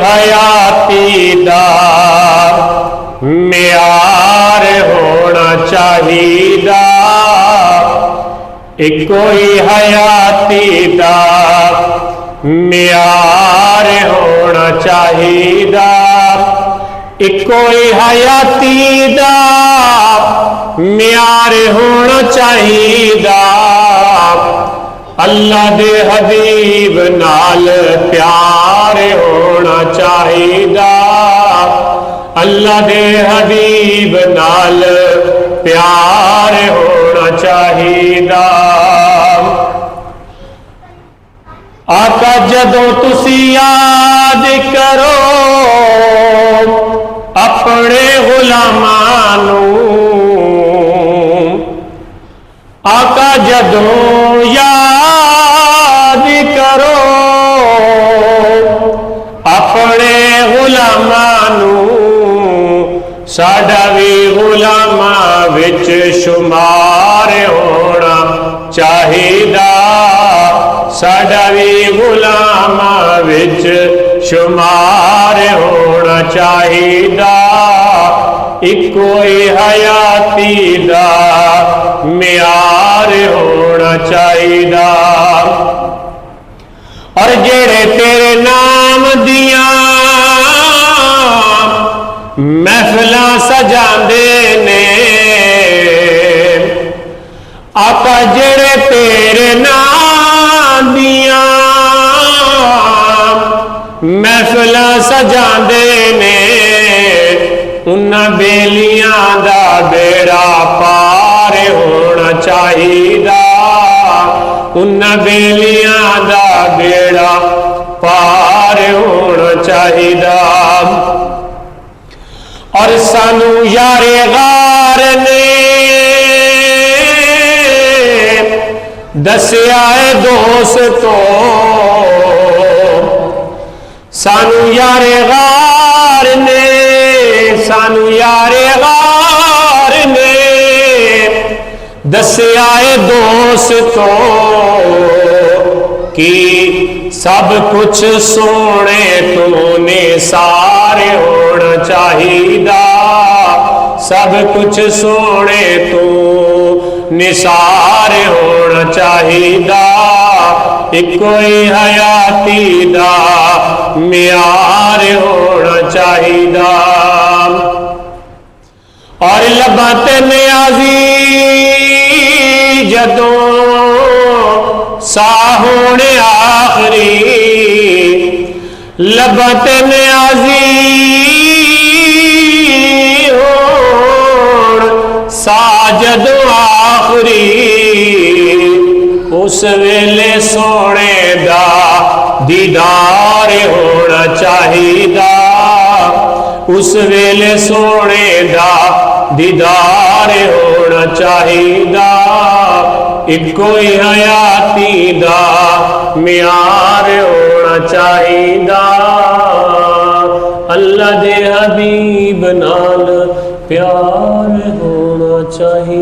हयाती दा म्यार होना चाहिदा, इको ही हयाती दा म्यार होना चाहिदा, इको ही हयाती दा म्यार होना चाहिदा। अल्लाह दे हबीब नाल प्यार होना चाहिदा, अल्लाह दे हबीब नाल प्यार होना चाहिदा। आका जदों तुसी याद करो अपने गुलामां नूं, आका जदों याद करो अपने गुलामां नूं, साडा भी गुलामां विच शुमार होना चाहिदा, साडा भी गुलामां विच शुमार होना चाहिदा। इको ही हयाती दा म्यार होना चाहिदा। और जेड़े तेरे नाम दिया महफिलां सजांदे ने, आका जेड़े तेरे नाम दिया महफिलां सजांदे ने, उन्हां बेलियां दा बेड़ा पार होना चाहिदा, उन्हां बेलियां दा बेड़ा पार होना चाहिदा। और सानू यारे गार ने दस्या है दोस्तों, सानू यारे गार ने, सानू यारे गार ने दस्या है दोस्तों कि सब कुछ सोने तो निसार होना चाहिदा, सब कुछ सोने तो निसार होना चाहिदा। इको ही हयाती दा म्यार होना चाहिदा। और लबत न्याजी जदों साहोने आखरी, लबत न्याजी होण साजदों आखरी, उस वेले सोने दा दीदार होना चाहिदा, उस वेले सोने दा दीदार होना चाहिदा। इको ही हयाती दा म्यार होना चाहिदा। अल्लाह दे हबीब नाल प्यार होना चाहिए।